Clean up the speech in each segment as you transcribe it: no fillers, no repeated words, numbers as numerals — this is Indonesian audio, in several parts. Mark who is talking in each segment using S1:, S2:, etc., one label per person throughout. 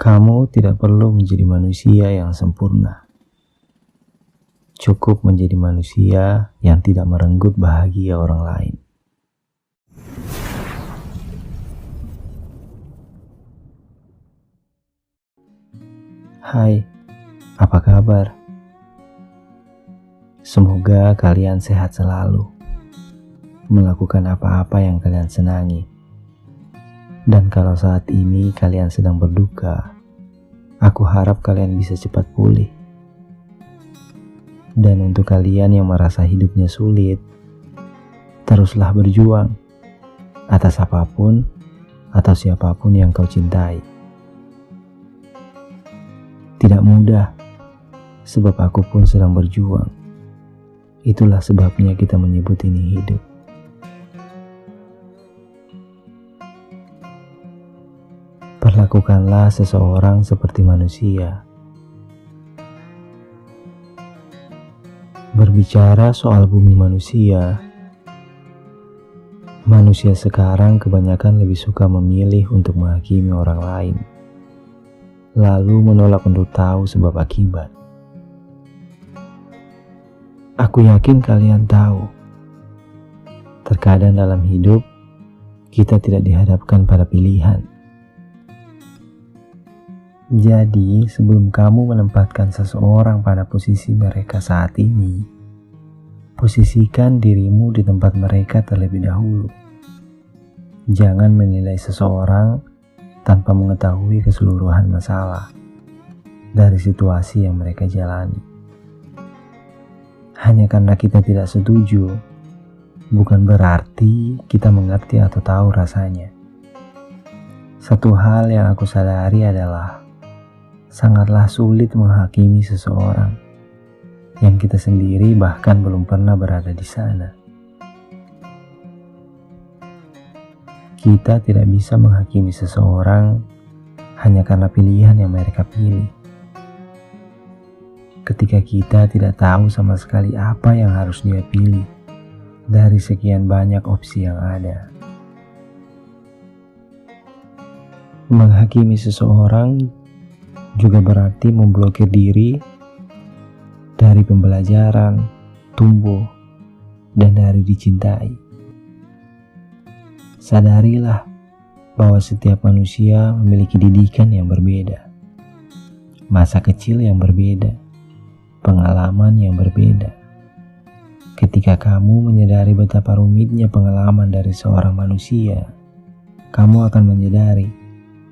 S1: Kamu tidak perlu menjadi manusia yang sempurna. Cukup menjadi manusia yang tidak merenggut bahagia orang lain. Hai, apa kabar? Semoga kalian sehat selalu, melakukan apa-apa yang kalian senangi. Dan kalau saat ini kalian sedang berduka, aku harap kalian bisa cepat pulih. Dan untuk kalian yang merasa hidupnya sulit, teruslah berjuang atas apapun atau siapapun yang kau cintai. Tidak mudah, sebab aku pun sedang berjuang. Itulah sebabnya kita menyebut ini hidup. Perlakukanlah seseorang seperti manusia. Berbicara soal bumi manusia, manusia sekarang kebanyakan lebih suka memilih untuk menghakimi orang lain, lalu menolak untuk tahu sebab akibat. Aku yakin kalian tahu, terkadang dalam hidup kita tidak dihadapkan pada pilihan. Jadi, sebelum kamu menempatkan seseorang pada posisi mereka saat ini, posisikan dirimu di tempat mereka terlebih dahulu. Jangan menilai seseorang tanpa mengetahui keseluruhan masalah dari situasi yang mereka jalani. Hanya karena kita tidak setuju, bukan berarti kita mengerti atau tahu rasanya. Satu hal yang aku sadari adalah sangatlah sulit menghakimi seseorang yang kita sendiri bahkan belum pernah berada di sana. Kita tidak bisa menghakimi seseorang hanya karena pilihan yang mereka pilih. Ketika kita tidak tahu sama sekali apa yang harus dia pilih dari sekian banyak opsi yang ada. Menghakimi seseorang juga berarti memblokir diri dari pembelajaran, tumbuh, dan dari dicintai. Sadarilah bahwa setiap manusia memiliki didikan yang berbeda, masa kecil yang berbeda, pengalaman yang berbeda. Ketika kamu menyadari betapa rumitnya pengalaman dari seorang manusia, kamu akan menyadari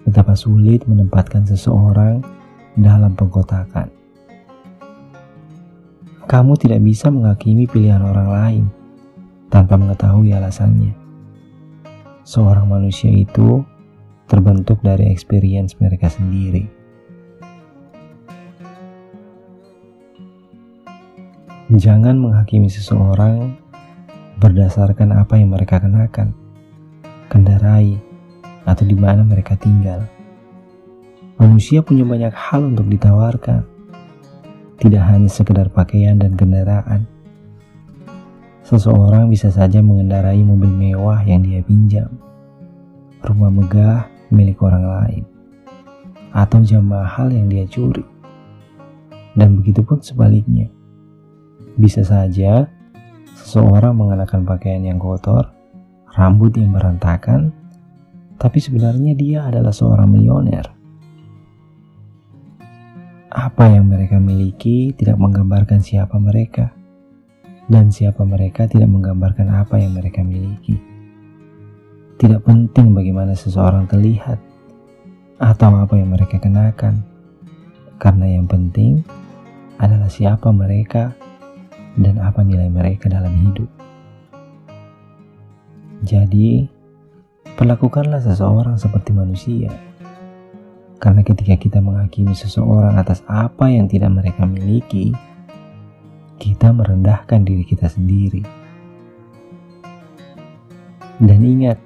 S1: betapa sulit menempatkan seseorang dalam pengkotakan. Kamu tidak bisa menghakimi pilihan orang lain tanpa mengetahui alasannya. Seorang manusia itu terbentuk dari experience mereka sendiri. Jangan menghakimi seseorang berdasarkan apa yang mereka kenakan, kendarai, atau di mana mereka tinggal. Manusia punya banyak hal untuk ditawarkan, tidak hanya sekedar pakaian dan kendaraan. Seseorang bisa saja mengendarai mobil mewah yang dia pinjam, rumah megah milik orang lain, atau jam mahal yang dia curi. Dan begitu pun sebaliknya. Bisa saja seseorang mengenakan pakaian yang kotor, rambut yang berantakan, tapi sebenarnya dia adalah seorang milioner. Apa yang mereka miliki tidak menggambarkan siapa mereka, dan siapa mereka tidak menggambarkan apa yang mereka miliki. Tidak penting bagaimana seseorang terlihat, atau apa yang mereka kenakan, karena yang penting adalah siapa mereka dan apa nilai mereka dalam hidup. Jadi, perlakukanlah seseorang seperti manusia. Karena ketika kita menghakimi seseorang atas apa yang tidak mereka miliki, kita merendahkan diri kita sendiri. Dan ingat,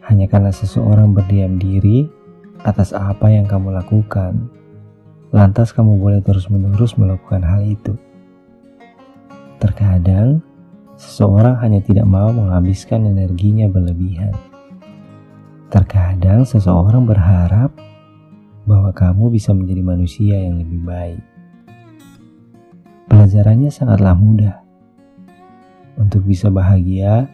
S1: hanya karena seseorang berdiam diri atas apa yang kamu lakukan, lantas kamu boleh terus-menerus melakukan hal itu. Terkadang, seseorang hanya tidak mau menghabiskan energinya berlebihan. Terkadang seseorang berharap bahwa kamu bisa menjadi manusia yang lebih baik. Pelajarannya sangatlah mudah. Untuk bisa bahagia,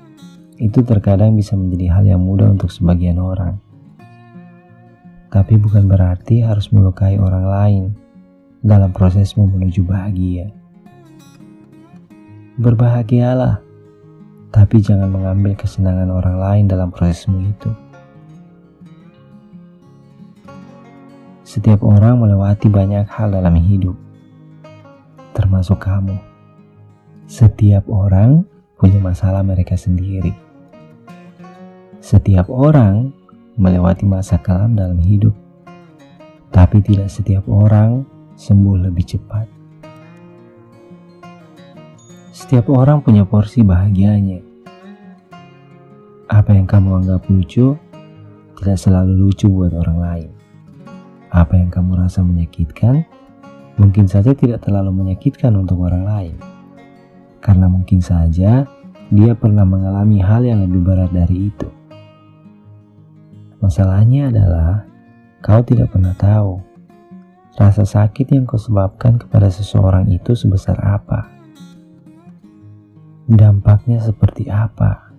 S1: itu terkadang bisa menjadi hal yang mudah untuk sebagian orang. Tapi bukan berarti harus melukai orang lain dalam prosesmu menuju bahagia. Berbahagialah, tapi jangan mengambil kesenangan orang lain dalam prosesmu itu. Setiap orang melewati banyak hal dalam hidup, termasuk kamu. Setiap orang punya masalah mereka sendiri. Setiap orang melewati masa kelam dalam hidup, tapi tidak setiap orang sembuh lebih cepat. Setiap orang punya porsi bahagianya. Apa yang kamu anggap lucu, tidak selalu lucu buat orang lain. Apa yang kamu rasa menyakitkan, mungkin saja tidak terlalu menyakitkan untuk orang lain. Karena mungkin saja dia pernah mengalami hal yang lebih berat dari itu. Masalahnya adalah kau tidak pernah tahu rasa sakit yang kau sebabkan kepada seseorang itu sebesar apa. Dampaknya seperti apa?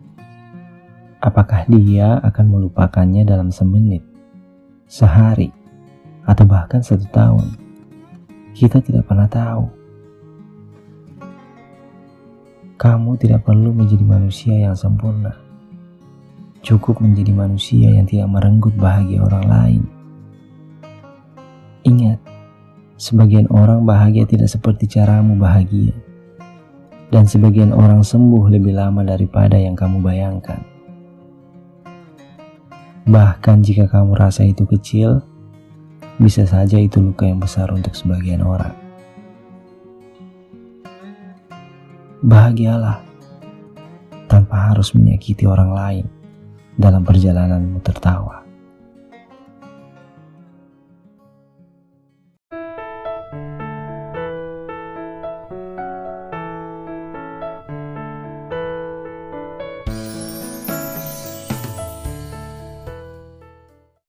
S1: Apakah dia akan melupakannya dalam semenit, sehari, atau bahkan 1 tahun? Kita tidak pernah tahu. Kamu tidak perlu menjadi manusia yang sempurna. Cukup menjadi manusia yang tidak merenggut bahagia orang lain. Ingat, sebagian orang bahagia tidak seperti caramu bahagia. Dan sebagian orang sembuh lebih lama daripada yang kamu bayangkan. Bahkan jika kamu rasa itu kecil, bisa saja itu luka yang besar untuk sebagian orang. Bahagialah tanpa harus menyakiti orang lain dalam perjalananmu tertawa.